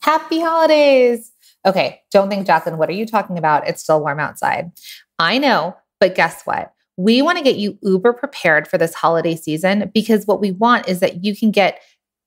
Happy holidays. Okay, don't think, Jacqueline, what are you talking about? It's still warm outside. I know, but guess what? We want to get you uber prepared for this holiday season because what we want is that you can get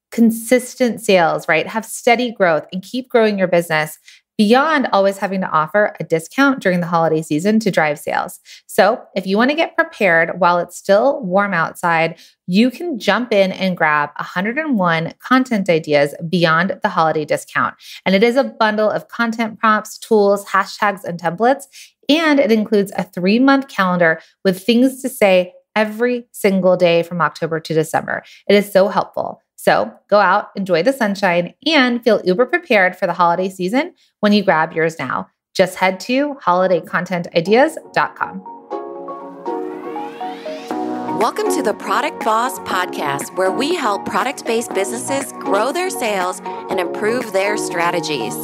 consistent sales, right? Have steady growth and keep growing your business beyond always having to offer a discount during the holiday season to drive sales. So if you want to get prepared while it's still warm outside, you can jump in and grab 101 content ideas beyond the holiday discount. And it is a bundle of content prompts, tools, hashtags, and templates. And it includes a 3-month calendar with things to say every single day from October to December. It is so helpful. So go out, enjoy the sunshine, and feel uber prepared for the holiday season when you grab yours now. Just head to holidaycontentideas.com. Welcome to the Product Boss Podcast, where we help product-based businesses grow their sales and improve their strategies.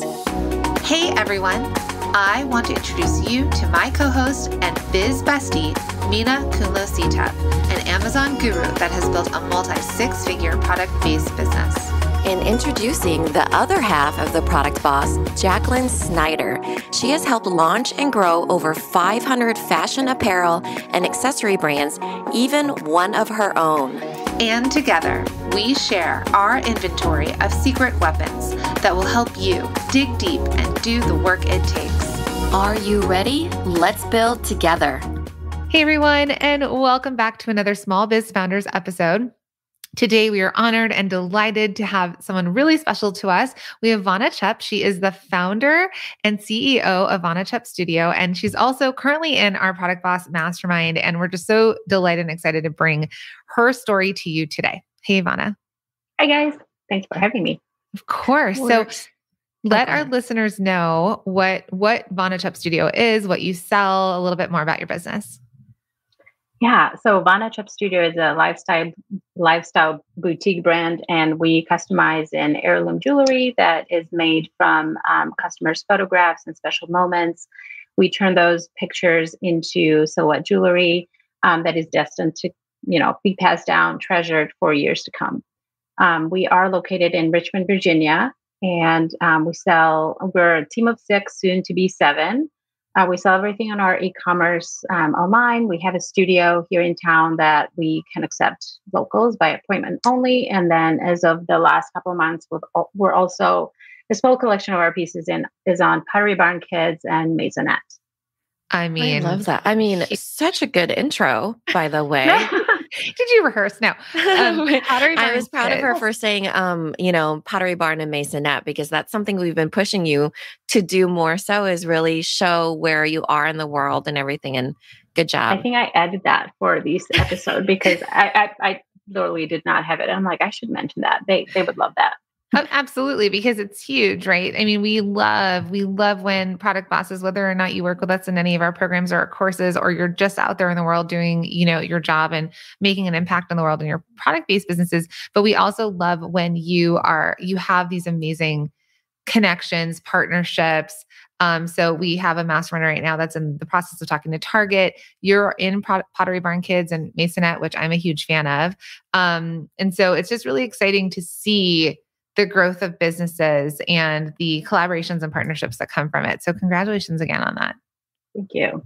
Hey everyone, I want to introduce you to my co-host and biz bestie, Mina Kunlo-Sitep, an Amazon guru that has built a multi-6-figure product-based business. And introducing the other half of the Product Boss, Jacqueline Snyder. She has helped launch and grow over 500 fashion apparel and accessory brands, even one of her own. And together, we share our inventory of secret weapons that will help you dig deep and do the work it takes. Are you ready? Let's build together. Hey everyone, and welcome back to another Small Biz Founders episode. Today, we are honored and delighted to have someone really special to us. We have Vana Chupp. She is the founder and CEO of Vana Chupp Studio, and she's also currently in our Product Boss Mastermind. And we're just so delighted and excited to bring her story to you today. Hey, Vana. Hi, guys. Thanks for having me. Of course. So let our listeners know what Vana Chupp Studio is, what you sell, a little bit more about your business. Yeah, so Vana Chupp Studio is a lifestyle boutique brand, and we customize an heirloom jewelry that is made from customers' photographs and special moments. We turn those pictures into silhouette jewelry that is destined to, be passed down, treasured for years to come. We are located in Richmond, Virginia, and we're a team of 6, soon to be 7. We sell everything on our e-commerce online. We have a studio here in town that we can accept locals by appointment only. And then as of the last couple of months, we're also, a small collection of our pieces is on Pottery Barn Kids and Maisonette. I love that. Such a good intro, by the way. Did you rehearse? No. I was proud of her for saying, Pottery Barn and Maisonette, because that's something we've been pushing you to do more so, is really show where you are in the world and everything. And good job. I think I added that for this episode because I literally did not have it. I'm like, I should mention that. They would love that. Oh, absolutely, because it's huge, right? I mean, we love when product bosses, whether or not you work with us in any of our programs or our courses, or you're just out there in the world doing, your job and making an impact on the world in your product-based businesses. But we also love when you have these amazing connections, partnerships. So we have a masterminder right now that's in the process of talking to Target. You're in Pottery Barn Kids and Maisonette, which I'm a huge fan of. And so it's just really exciting to see the growth of businesses and the collaborations and partnerships that come from it. So congratulations again on that. Thank you.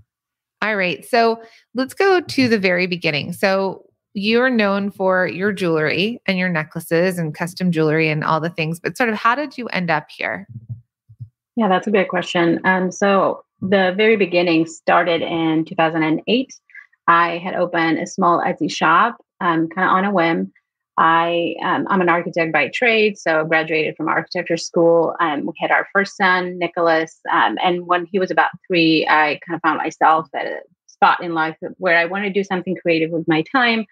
All right. So let's go to the very beginning. So you're known for your jewelry and your necklaces and custom jewelry and all the things, but sort of how did you end up here? Yeah, that's a good question. So the very beginning started in 2008. I had opened a small Etsy shop kind of on a whim. I'm an architect by trade, so graduated from architecture school. We had our first son, Nicholas, and when he was about 3, I kind of found myself at a spot in life where I wanted to do something creative with my time.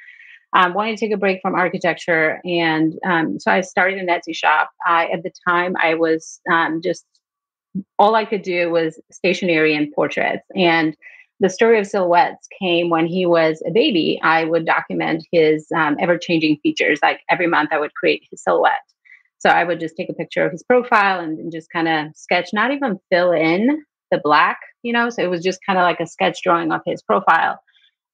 Wanted to take a break from architecture, and so I started an Etsy shop. At the time, I was just all I could do was stationery and portraits, and the story of silhouettes came when he was a baby. I would document his ever-changing features. Like every month I would create his silhouette. So I would just take a picture of his profile and just kind of sketch, not even fill in the black, so it was just kind of like a sketch drawing of his profile.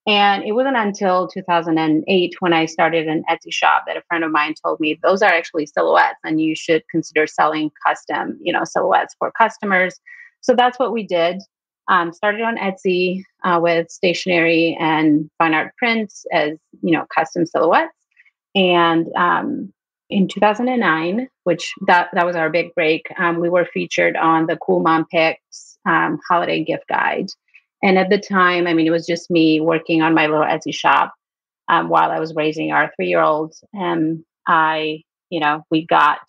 And it wasn't until 2008 when I started an Etsy shop that a friend of mine told me those are actually silhouettes and you should consider selling custom, silhouettes for customers. So that's what we did. Started on Etsy with stationery and fine art prints as, custom silhouettes. And in 2009, which that was our big break, we were featured on the Cool Mom Picks holiday gift guide. And at the time, I mean, it was just me working on my little Etsy shop while I was raising our 3-year-old. And we got,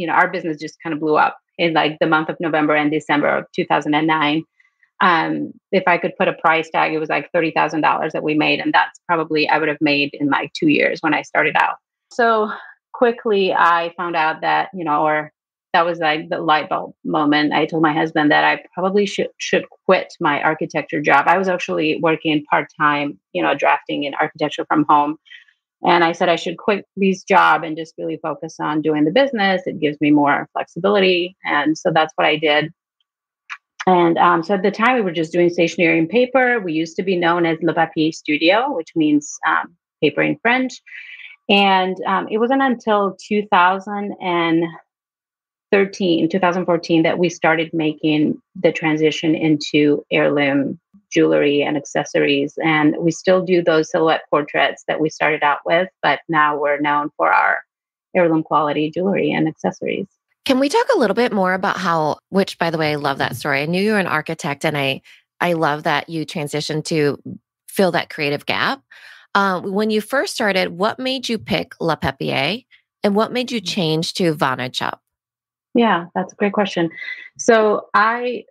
our business just kind of blew up in like the month of November and December of 2009. If I could put a price tag, it was like $30,000 that we made. And that's probably I would have made in like 2 years when I started out. So quickly, I found out that, or that was like the light bulb moment. I told my husband that I probably should quit my architecture job. I was actually working part-time, drafting in architecture from home. And I said I should quit this job and just really focus on doing the business. It gives me more flexibility. And so that's what I did. And so at the time, we were just doing stationery and paper. We used to be known as Le Papier Studio, which means paper in French. And it wasn't until 2014 that we started making the transition into heirloom jewelry and accessories. And we still do those silhouette portraits that we started out with, but now we're known for our heirloom quality jewelry and accessories. Can we talk a little bit more about which by the way, I love that story. I knew you were an architect and I love that you transitioned to fill that creative gap. When you first started, what made you pick Le Papier and what made you change to Vana Chupp? Yeah, that's a great question. So I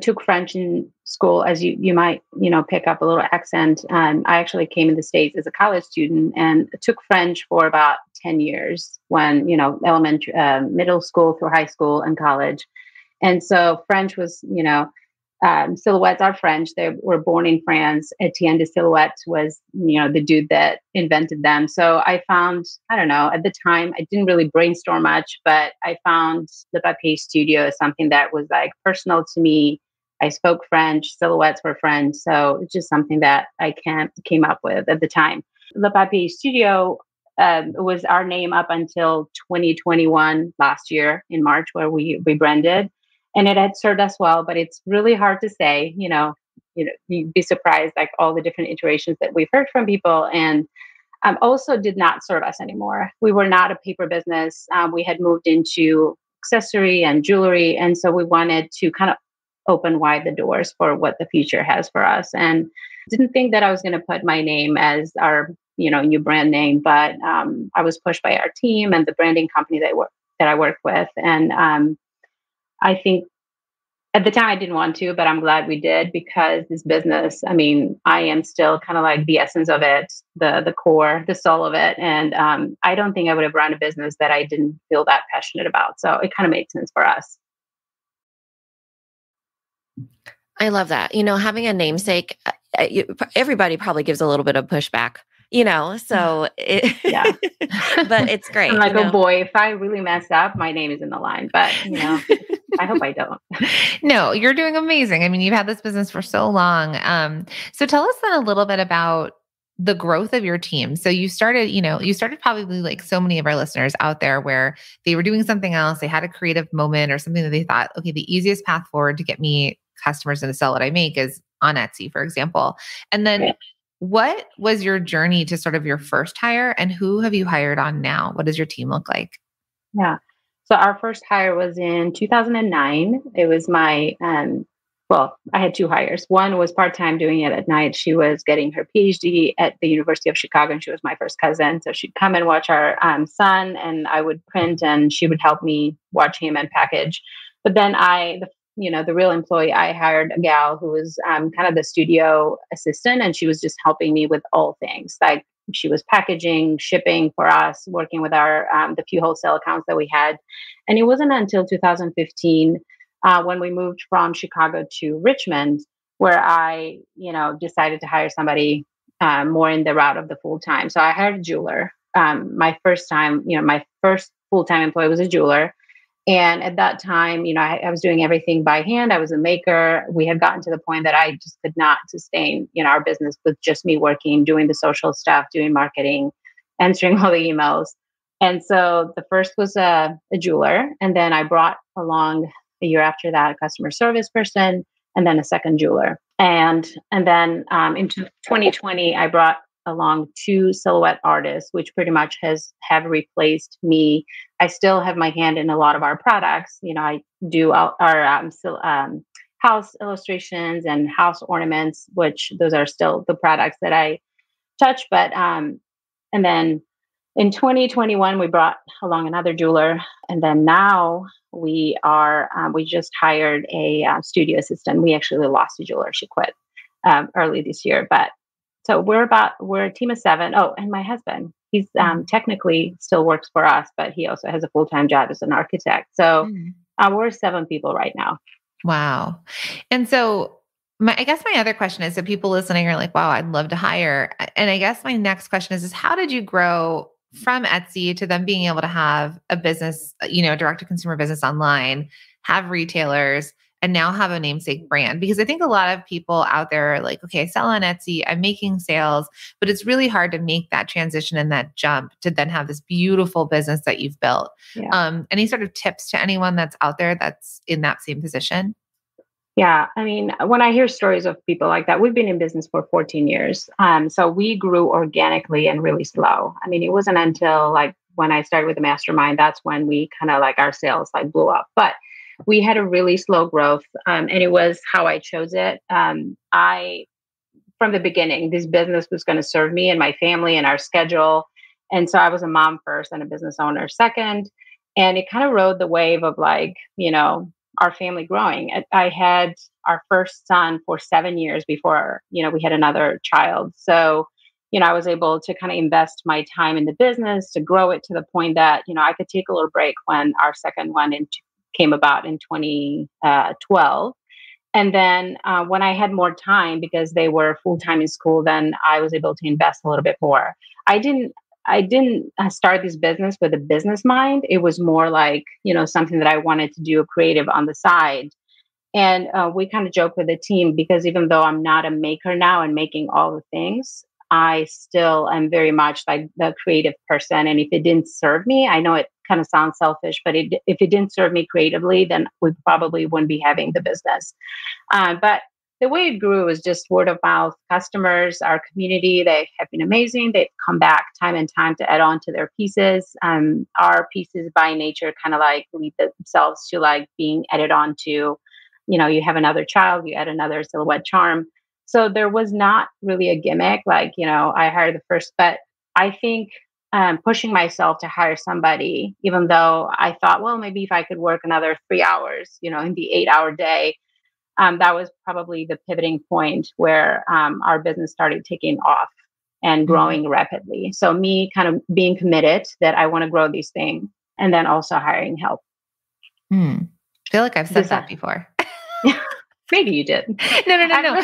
took French in school, as you might, pick up a little accent. I actually came in the States as a college student and took French for about 10 years when, elementary, middle school through high school and college. And so French was, silhouettes are French. They were born in France. Etienne de Silhouette was, the dude that invented them. So I found, I don't know, at the time, I didn't really brainstorm much, but I found Le Papier Studio as something that was like personal to me. I spoke French, silhouettes were French. So it's just something that I came up with at the time. Le Papier Studio was our name up until 2021 last year in March, where we rebranded. And it had served us well, but it's really hard to say, you'd be surprised, like all the different iterations that we've heard from people. And also did not serve us anymore. We were not a paper business. We had moved into accessory and jewelry. And so we wanted to kind of open wide the doors for what the future has for us. And didn't think that I was going to put my name as our, new brand name, but I was pushed by our team and the branding company that I work with. And I think at the time I didn't want to, but I'm glad we did because this business, I mean, I am still kind of like the essence of it, the core, the soul of it. And I don't think I would have run a business that I didn't feel that passionate about. So it kind of made sense for us. I love that. Having a namesake, everybody probably gives a little bit of pushback. So yeah, but it's great. I'm like, oh boy, if I really mess up, my name is in the line, but I hope I don't. No, you're doing amazing. I mean, you've had this business for so long. So tell us then a little bit about the growth of your team. So you started probably like so many of our listeners out there where they were doing something else. They had a creative moment or something that they thought, okay, the easiest path forward to get me customers and to sell what I make is on Etsy, for example. And then what was your journey to sort of your first hire and who have you hired on now? What does your team look like? Yeah. So our first hire was in 2009. It was my, I had 2 hires. One was part-time doing it at night. She was getting her PhD at the University of Chicago and she was my first cousin. So she'd come and watch our son and I would print and she would help me watch him and package. But then the real employee, I hired a gal who was kind of the studio assistant and she was just helping me with all things. Like she was packaging, shipping for us, working with our the few wholesale accounts that we had. And it wasn't until 2015 when we moved from Chicago to Richmond where I, decided to hire somebody more in the route of the full time. So I hired a jeweler. My first full-time employee was a jeweler. And at that time, I was doing everything by hand. I was a maker. We had gotten to the point that I just could not sustain, our business with just me working, doing the social stuff, doing marketing, answering all the emails. And so the first was a jeweler. And then I brought along a year after that, a customer service person, and then a second jeweler. And then into 2020, I brought along two silhouette artists, which pretty much have replaced me. I still have my hand in a lot of our products. I do our house illustrations and house ornaments, which those are still the products that I touch. But and then in 2021, we brought along another jeweler, and then now we just hired a studio assistant. We actually lost a jeweler; she quit early this year. But so we're a team of 7. Oh, and my husband, he's technically still works for us, but he also has a full-time job as an architect. So we're 7 people right now. Wow. And so I guess my other question is, so people listening are like, wow, I'd love to hire. And I guess my next question is how did you grow from Etsy to them being able to have a business, direct to consumer business online, have retailers, and now have a namesake brand? Because I think a lot of people out there are like, okay, I sell on Etsy, I'm making sales, but it's really hard to make that transition and that jump to then have this beautiful business that you've built. Yeah. Any sort of tips to anyone that's out there that's in that same position? Yeah. I mean, when I hear stories of people like that, we've been in business for 14 years. So we grew organically and really slow. I mean, it wasn't until like when I started with the mastermind, that's when we kind of like our sales like blew up. But we had a really slow growth. And it was how I chose it. From the beginning, this business was going to serve me and my family and our schedule. And so I was a mom first and a business owner second. And it kind of rode the wave of like, our family growing. I had our first son for 7 years before, we had another child. So, I was able to kind of invest my time in the business to grow it to the point that, I could take a little break when our second one came about in 2012. And then when I had more time because they were full-time in school, then I was able to invest a little bit more. I didn't start this business with a business mind. It was more like, something that I wanted to do creative on the side. And we kind of joke with the team because even though I'm not a maker now and making all the things, I still am very much like the creative person. And if it didn't serve me, I know it kind of sounds selfish, but if it didn't serve me creatively, then we probably wouldn't be having the business. But the way it grew was just word of mouth. Customers, our community, they have been amazing. They've come back time and time to add on to their pieces. Our pieces by nature kind of like lead themselves to like being added on to, you have another child, you add another silhouette charm. So there was not really a gimmick, like, I hired the first, but I think pushing myself to hire somebody, even though I thought, well, maybe if I could work another 3 hours, in the 8-hour day, that was probably the pivoting point where our business started taking off and growing rapidly. So me kind of being committed that I want to grow these things and then also hiring help. I feel like I've said that before. Maybe you did. No.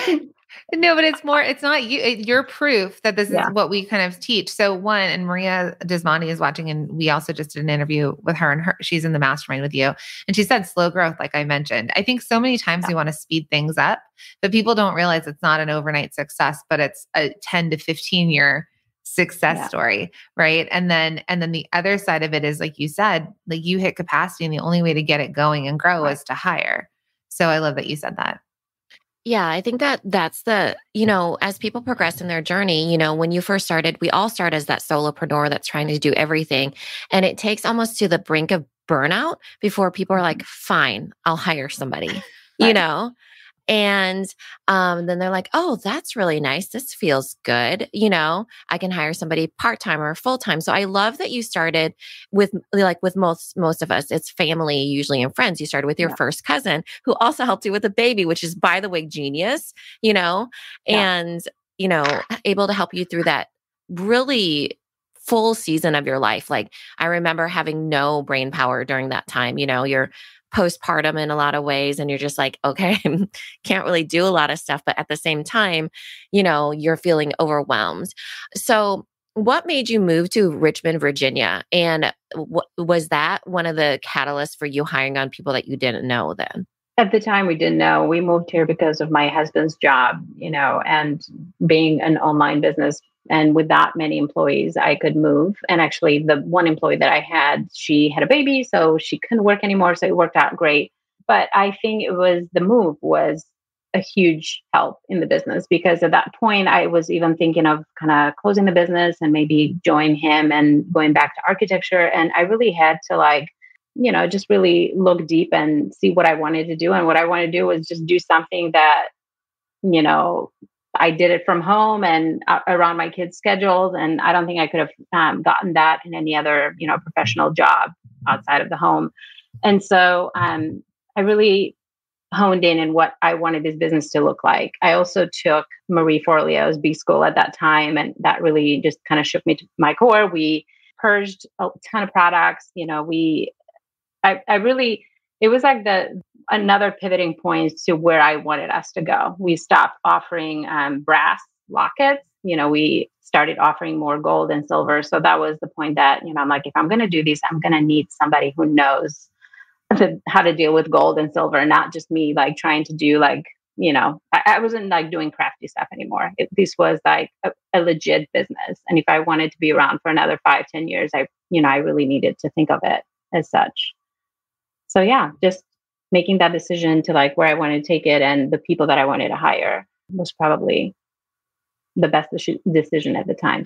No, but it's not you. You're proof that this is what we kind of teach. So one, and Maria Dismonti is watching, and we also just did an interview with her, and she's in the mastermind with you. And she said slow growth, like I mentioned. I think so many times we want to speed things up, but people don't realize it's not an overnight success, but it's a 10 to 15 year success story. Right. And then the other side of it is, like you said, like you hit capacity and the only way to get it going and grow is to hire. So I love that you said that. Yeah, I think that's the, as people progress in their journey, when you first started, we all start as that solopreneur that's trying to do everything. And it takes almost to the brink of burnout before people are like, fine, I'll hire somebody, And then they're like, oh, that's really nice. This feels good. I can hire somebody part-time or full-time. So I love that you started with most of us, it's family usually and friends. You started with your first cousin who also helped you with a baby, which is, by the way, genius, and, able to help you through that really full season of your life. Like I remember having no brain power during that time, you're postpartum in a lot of ways. And you're just like, okay, can't really do a lot of stuff. But at the same time, you're feeling overwhelmed. So what made you move to Richmond, Virginia? And was that one of the catalysts for you hiring on people that you didn't know then? At the time, we didn't know. We moved here because of my husband's job, and being an online business. And with that many employees, I could move. And actually, the one employee that I had, she had a baby, so she couldn't work anymore. So it worked out great. But I think the move was a huge help in the business, because at that point, I was even thinking of kind of closing the business and maybe join him and going back to architecture. And I really had to just really look deep and see what I wanted to do. And what I wanted to do was just do something that, I did it from home and around my kids' schedules. And I don't think I could have gotten that in any other, professional job outside of the home. And so I really honed in what I wanted this business to look like. I also took Marie Forleo's B School at that time, and that really just kind of shook me to my core. We purged a ton of products. It was like another pivoting point to where I wanted us to go. We stopped offering brass lockets. We started offering more gold and silver. So that was the point that, I'm like, if I'm going to do this, I'm going to need somebody who knows how to deal with gold and silver, not just me trying to do I wasn't doing crafty stuff anymore. This was a legit business. And if I wanted to be around for another 5-10 years, I really needed to think of it as such. So yeah, just making that decision to where I wanted to take it and the people that I wanted to hire was probably the best decision at the time.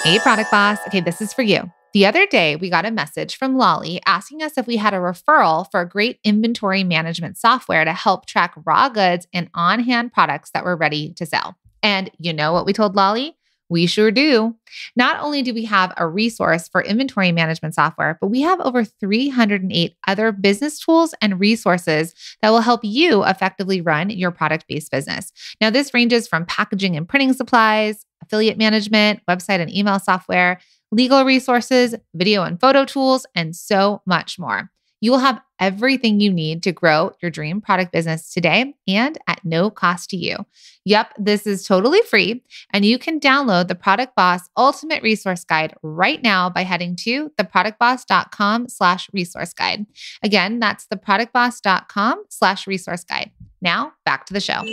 Hey, Product Boss. Okay, this is for you. The other day, we got a message from Lolly asking us if we had a referral for a great inventory management software to help track raw goods and on-hand products that were ready to sell. And you know what we told Lolly? We sure do. Not only do we have a resource for inventory management software, but we have over 308 other business tools and resources that will help you effectively run your product-based business. Now, this ranges from packaging and printing supplies, affiliate management, website and email software, legal resources, video and photo tools, and so much more. You will have everything you need to grow your dream product business today and at no cost to you. Yep, this is totally free, and you can download the Product Boss Ultimate Resource Guide right now by heading to theproductboss.com/resource guide. Again, that's theproductboss.com/resource guide. Now, back to the show.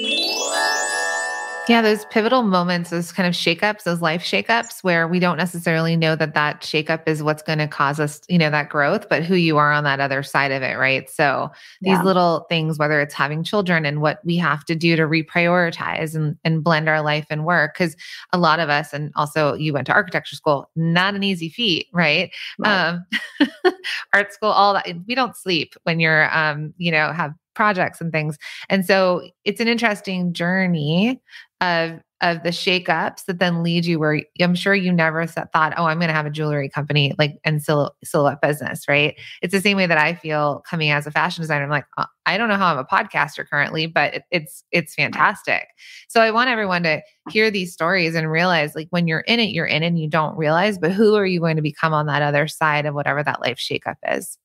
Yeah, those pivotal moments, those kind of shakeups, those life shakeups where we don't necessarily know that shakeup is what's going to cause us, that growth, but who you are on that other side of it, right? So these little things, whether it's having children and what we have to do to reprioritize and blend our life and work, because a lot of us, and also you went to architecture school, not an easy feat, right? Art school, all that. We don't sleep when you're, have projects and things. And so it's an interesting journey of the shakeups that then lead you where I'm sure you never thought, oh, I'm going to have a jewelry company and silhouette business, right? It's the same way that I feel coming as a fashion designer. I'm like, I don't know how I'm a podcaster currently, but it's fantastic. So I want everyone to hear these stories and realize when you're in it and you don't realize, but who are you going to become on that other side of whatever that life shakeup is?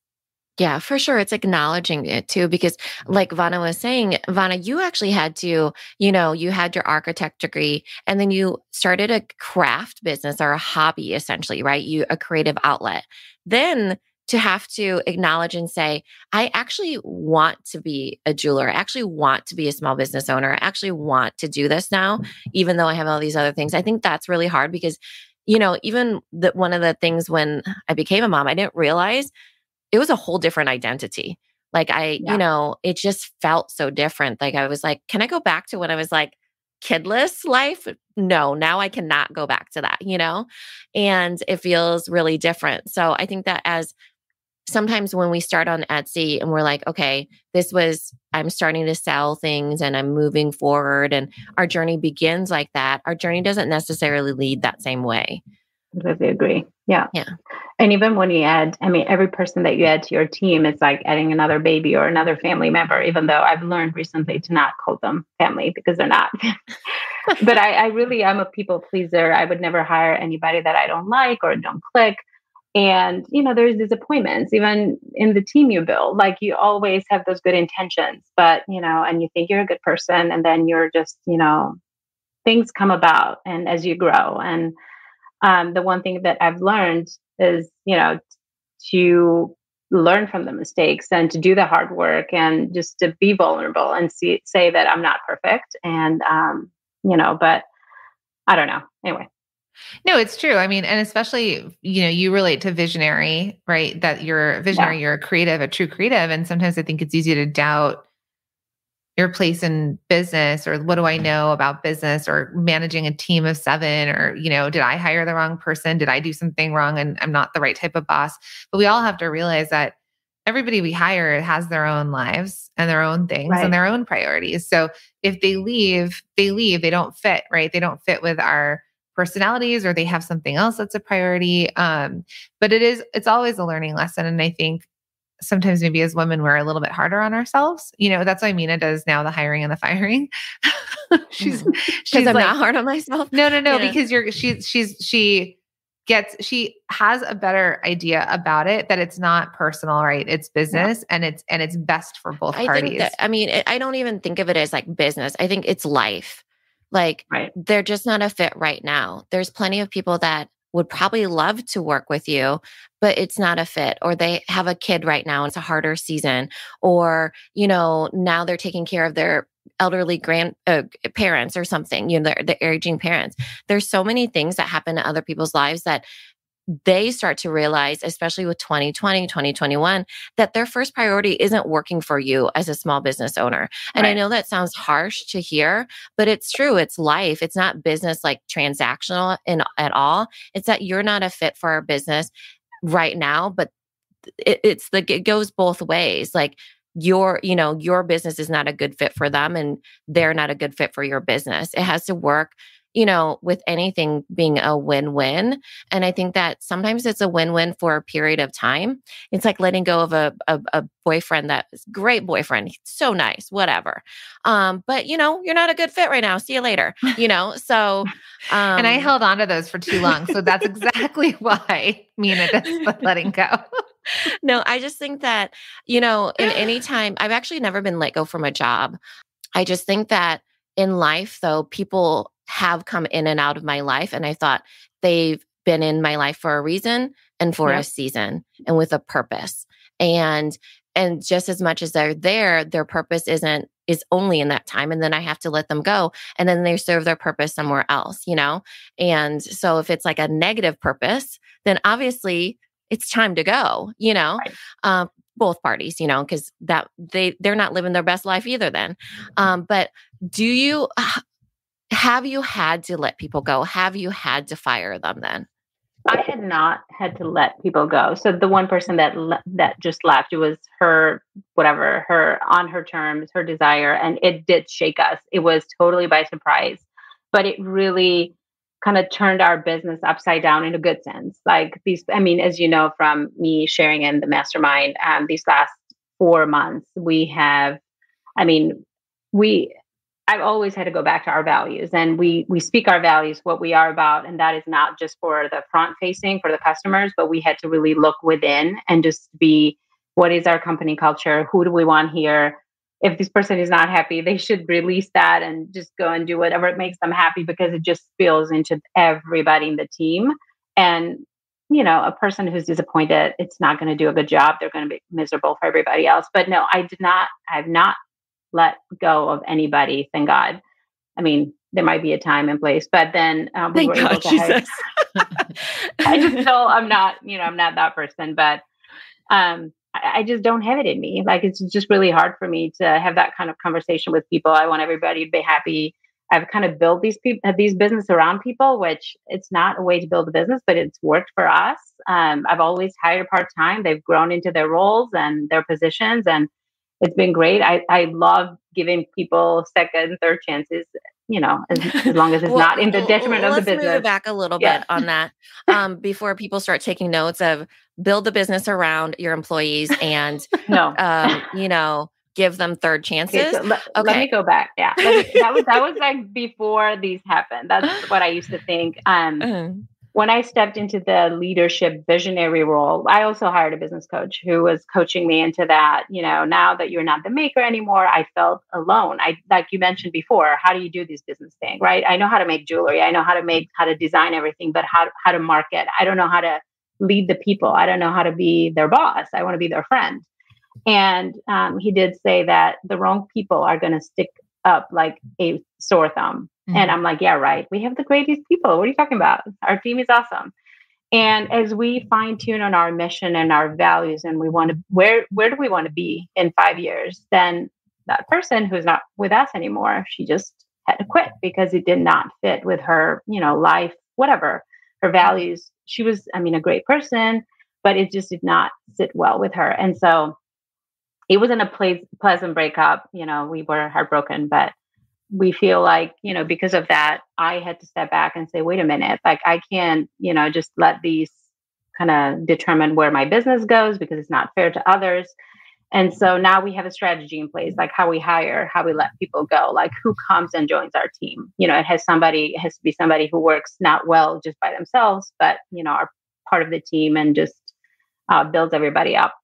Yeah, for sure. It's acknowledging it too, because like Vana was saying, Vana, you actually had to, you had your architect degree and then you started a craft business or a hobby, essentially, right? A creative outlet. Then to have to acknowledge and say, I actually want to be a jeweler. I actually want to be a small business owner. I actually want to do this now, even though I have all these other things. I think that's really hard because, even one of the things when I became a mom, I didn't realize it was a whole different identity. It just felt so different. I was like, can I go back to when I was kidless life? No, now I cannot go back to that, and it feels really different. So I think that as sometimes when we start on Etsy and we're like, okay, I'm starting to sell things and I'm moving forward and our journey begins like that. Our journey doesn't necessarily lead that same way. Completely agree. Yeah. Yeah. And even when you add, every person that you add to your team, it's like adding another baby or another family member, even though I've learned recently to not call them family because they're not. But I really am a people pleaser. I would never hire anybody that I don't like or don't click. And, there's disappointments, even in the team you build. You always have those good intentions, but, and you think you're a good person and then you're just, things come about and as you grow. And the one thing that I've learned is, to learn from the mistakes and to do the hard work and just to be vulnerable and say that I'm not perfect. And, but I don't know. Anyway. No, it's true. I mean, and especially, you relate to visionary, right? That you're a visionary, you're a creative, a true creative. And sometimes I think it's easy to doubt your place in business, or what do I know about business, or managing a team of 7, or, did I hire the wrong person? Did I do something wrong and I'm not the right type of boss? But we all have to realize that everybody we hire has their own lives and their own things and their own priorities. So if they leave, they don't fit, right? They don't fit with our personalities, or they have something else that's a priority. But it's always a learning lesson. And I think sometimes maybe as women, we're a little bit harder on ourselves. That's why Mina does now the hiring and the firing. she's I'm like, not hard on myself. No, because she has a better idea about it, that it's not personal, right? It's business, and it's best for both parties. I don't even think of it as like business. I think it's life. Like they're just not a fit right now. There's plenty of people that would probably love to work with you, but it's not a fit, or they have a kid right now and it's a harder season, or, now they're taking care of their elderly parents or something, the aging parents. There's so many things that happen in other people's lives that they start to realize, especially with 2020, 2021, that their first priority isn't working for you as a small business owner. And I know that sounds harsh to hear, but it's true. It's life. It's not business like transactional at all. It's that you're not a fit for our business right now, but it goes both ways. Like your business is not a good fit for them, and they're not a good fit for your business. It has to work, with anything being a win-win. And I think that sometimes it's a win-win for a period of time. It's like letting go of a boyfriend that is a great boyfriend. He's so nice, whatever. But you're not a good fit right now. See you later. So and I held on to those for too long. So that's exactly why Mina does the letting go. No, I just think that, in any time, I've actually never been let go from a job. I just think that in life, though, people have come in and out of my life, and I thought they've been in my life for a reason and for a season and with a purpose. And just as much as they're there, their purpose is only in that time. And then I have to let them go. And then they serve their purpose somewhere else, And so if it's like a negative purpose, then obviously it's time to go, both parties, because they're not living their best life either then. But have you had to let people go? Have you had to fire them then? I had not had to let people go. So the one person that just left, it was her, whatever, on her terms, her desire. And it did shake us. It was totally by surprise, but it really kind of turned our business upside down in a good sense. Like as you know, from me sharing in the mastermind, these last 4 months, I've always had to go back to our values, and we speak our values, what we are about. And that is not just for the front facing for the customers, but we had to really look within and just be, what is our company culture? Who do we want here? If this person is not happy, they should release that and just go and do whatever it makes them happy, because it just spills into everybody in the team. And, a person who's disappointed, it's not going to do a good job. They're going to be miserable for everybody else. But no, I've not let go of anybody. Thank God. There might be a time and place, but then we were able to hire. I just know I'm not that person, but I just don't have it in me. Like, it's just really hard for me to have that kind of conversation with people. I want everybody to be happy. I've kind of built these business around people, which it's not a way to build a business, but it's worked for us. I've always hired part-time. They've grown into their roles and their positions, and it's been great. I love giving people second, third chances, as long as it's not in the detriment of the business. Let's move back a little bit on that before people start taking notes of build the business around your employees and, give them third chances. Okay, so let me go back. Yeah, that was like before these happened. That's what I used to think. when I stepped into the leadership visionary role, I also hired a business coach who was coaching me into that. Now that you're not the maker anymore, I felt alone. Like you mentioned before, how do you do this business thing, right? I know how to make jewelry. I know how to design everything, but how to market. I don't know how to lead the people. I don't know how to be their boss. I want to be their friend. And he did say that the wrong people are going to stick up like a sore thumb. And I'm like, yeah, right. We have the greatest people. What are you talking about? Our team is awesome. And as we fine tune on our mission and our values, and we want to, where do we want to be in 5 years? Then that person who's not with us anymore, she just had to quit because it did not fit with her, life, whatever, her values. She was, a great person, but it just did not sit well with her. And so it wasn't a pleasant breakup. We were heartbroken, but we feel like, because of that, I had to step back and say, wait a minute, like I can't, just let these kind of determine where my business goes because it's not fair to others. And so now we have a strategy in place, like how we hire, how we let people go, like who comes and joins our team. It has to be somebody who works not well just by themselves, but, are part of the team and just builds everybody up.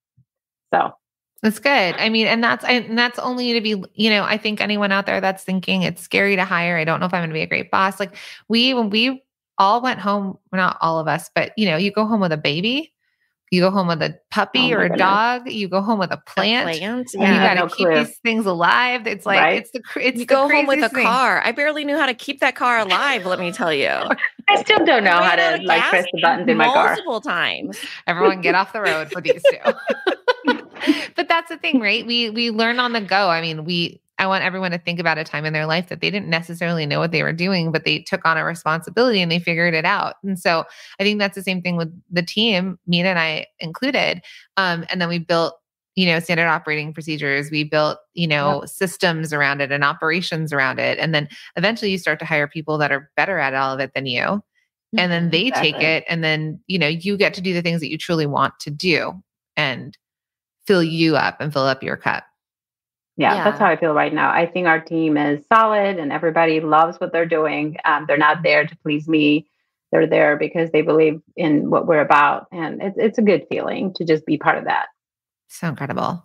So that's good. And that's only to be, I think anyone out there that's thinking it's scary to hire, I don't know if I'm going to be a great boss. Like when we all went home, well, not all of us, but you go home with a baby, you go home with a puppy or a dog, you go home with a plant. Yeah. You got to keep these things alive. It's like, right? it's you go home with a thing. car. I barely knew how to keep that car alive. Let me tell you. I still don't know how to press the buttons in my car. Multiple times. Everyone get off the road for these two. But that's the thing, right? We learn on the go. I want everyone to think about a time in their life that they didn't necessarily know what they were doing, but they took on a responsibility and they figured it out. And so I think that's the same thing with the team, Mina and I included. And then we built, standard operating procedures. We built, systems around it and operations around it. And then eventually you start to hire people that are better at all of it than you. And then they take it. And then, you get to do the things that you truly want to do and fill you up and fill up your cup. Yeah, that's how I feel right now. I think our team is solid and everybody loves what they're doing. They're not there to please me. They're there because they believe in what we're about. And it's a good feeling to just be part of that. So incredible.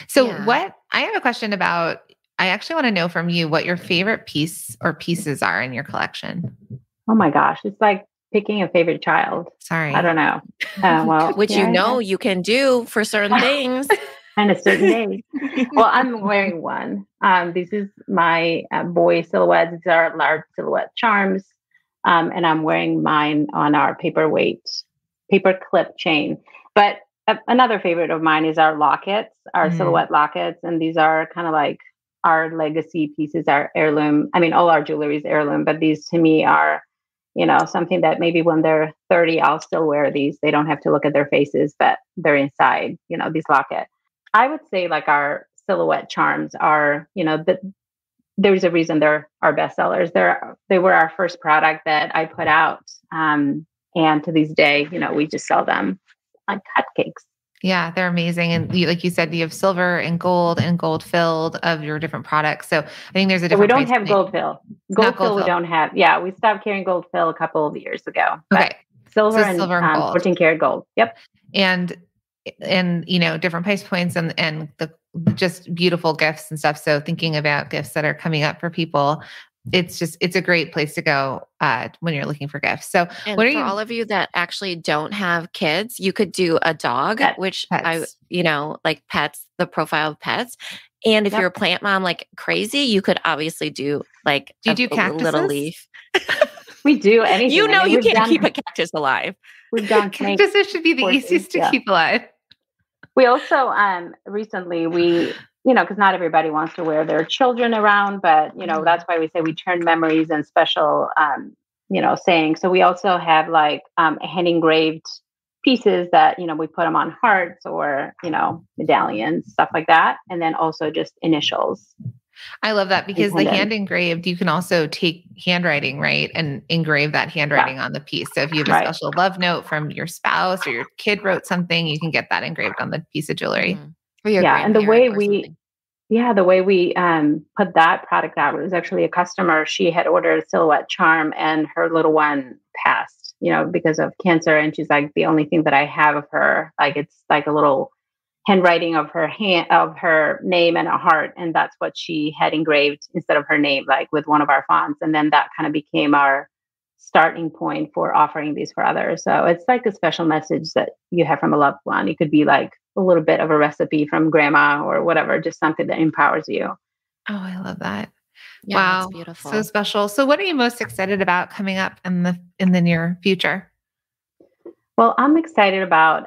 So I have a question about, I actually want to know from you what your favorite piece or pieces are in your collection. Oh my gosh. It's like picking a favorite child. Sorry. I don't know. Which you can do for certain things. On a certain day. Well, I'm wearing one. This is my boy silhouette. These are large silhouette charms. And I'm wearing mine on our paper clip chain. But another favorite of mine is our lockets, our silhouette lockets. And these are kind of like our legacy pieces, our heirloom. All our jewelry is heirloom, but these to me are, something that maybe when they're 30, I'll still wear these. They don't have to look at their faces, but they're inside, these lockets. I would say like our silhouette charms are, there's a reason they're our best sellers. They were our first product that I put out. And to this day, we just sell them like hotcakes. Yeah, they're amazing. And like you said, you have silver and gold filled of your different products. So I think there's a different. So we don't have gold fill. Gold fill we don't have. Yeah, we stopped carrying gold fill a couple of years ago. Okay. Silver and gold. 14 karat gold. Yep. And different price points and the just beautiful gifts and stuff. So thinking about gifts that are coming up for people, it's a great place to go when you're looking for gifts. So all of you that actually don't have kids, you could do a dog, which pets. Like pets, the profile of pets. And if you're a plant mom, like crazy, you could obviously do like a little leaf. We do anything. You can't keep a cactus alive. We've done cactuses should be the easiest to keep alive. We also recently because not everybody wants to wear their children around, but that's why we say we turn memories and special sayings. So we also have like hand engraved pieces that we put them on hearts or medallions, stuff like that, and then also just initials. I love that because the hand engraved, you can also take handwriting, right? And engrave that handwriting on the piece. So if you have a special love note from your spouse or your kid wrote something, you can get that engraved on the piece of jewelry. And the way we put that product out, it was actually a customer. She had ordered a silhouette charm and her little one passed, because of cancer. And she's like, the only thing that I have of her, like, it's like a little handwriting of her name and a heart. And that's what she had engraved instead of her name, like with one of our fonts. And then that kind of became our starting point for offering these for others. So it's like a special message that you have from a loved one. It could be like a little bit of a recipe from grandma or whatever, just something that empowers you. Oh, I love that. Yeah, wow. that's beautiful. So special. So what are you most excited about coming up in the near future? Well, I'm excited about,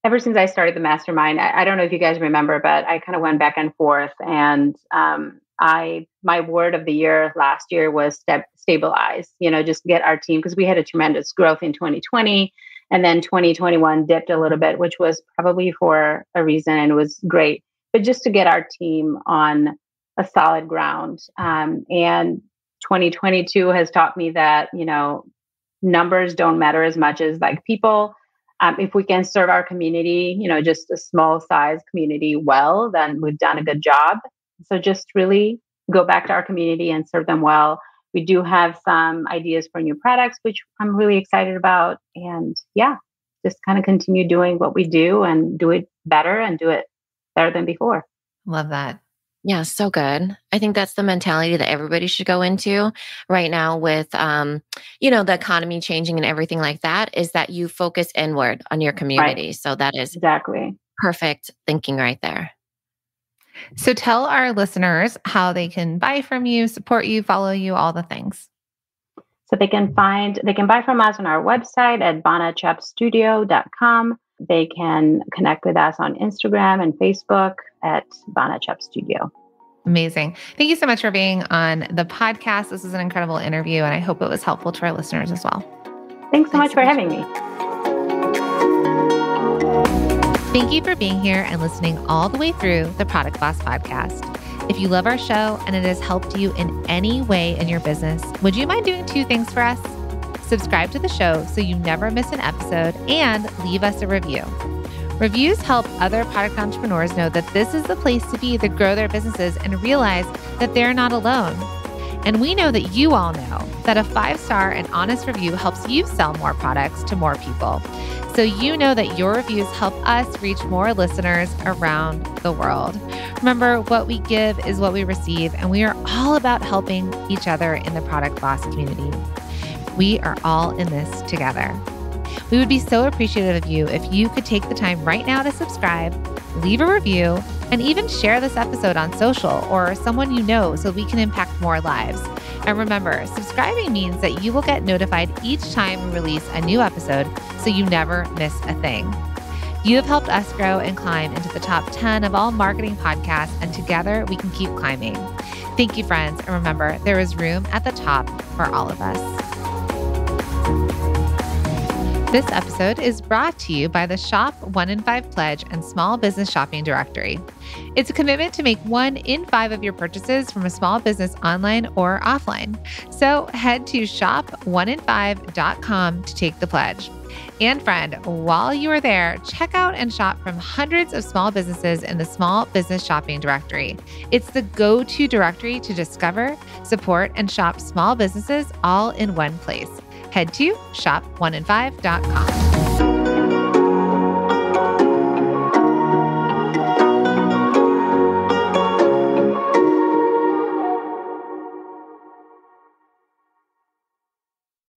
ever since I started the mastermind, I don't know if you guys remember, but I kind of went back and forth, and my word of the year last year was stabilize, just get our team, because we had a tremendous growth in 2020, and then 2021 dipped a little bit, which was probably for a reason, and it was great, but just to get our team on a solid ground. And 2022 has taught me that, numbers don't matter as much as like people. If we can serve our community, just a small size community well, then we've done a good job. So just really go back to our community and serve them well. We do have some ideas for new products, which I'm really excited about. And yeah, just kind of continue doing what we do and do it better and do it better than before. Love that. Yeah, so good. I think that's the mentality that everybody should go into right now with, the economy changing and everything like that, is that you focus inward on your community. Right. So that is exactly perfect thinking right there. So tell our listeners how they can buy from you, support you, follow you, all the things. So they can buy from us on our website at vanachuppstudio.com. They can connect with us on Instagram and Facebook at Vana Chupp Studio. Amazing. Thank you so much for being on the podcast. This was an incredible interview, and I hope it was helpful to our listeners as well. Thanks so much for having me. Thank you for being here and listening all the way through the Product Boss podcast. If you love our show and it has helped you in any way in your business, would you mind doing 2 things for us? Subscribe to the show so you never miss an episode, and leave us a review. Reviews help other product entrepreneurs know that this is the place to be to grow their businesses and realize that they're not alone. And we know that you all know that a 5-star and honest review helps you sell more products to more people. So you know that your reviews help us reach more listeners around the world. Remember, what we give is what we receive, and we are all about helping each other in the Product Boss community. We are all in this together. We would be so appreciative of you if you could take the time right now to subscribe, leave a review, and even share this episode on social or someone you know so we can impact more lives. And remember, subscribing means that you will get notified each time we release a new episode so you never miss a thing. You have helped us grow and climb into the top 10 of all marketing podcasts, and together we can keep climbing. Thank you, friends. And remember, there is room at the top for all of us. This episode is brought to you by the Shop 1 in 5 Pledge and Small Business Shopping Directory. It's a commitment to make 1 in 5 of your purchases from a small business online or offline. So head to shop1in5.com to take the pledge. And friend, while you are there, check out and shop from hundreds of small businesses in the Small Business Shopping Directory. It's the go-to directory to discover, support, and shop small businesses all in one place. Head to shop1in5.com.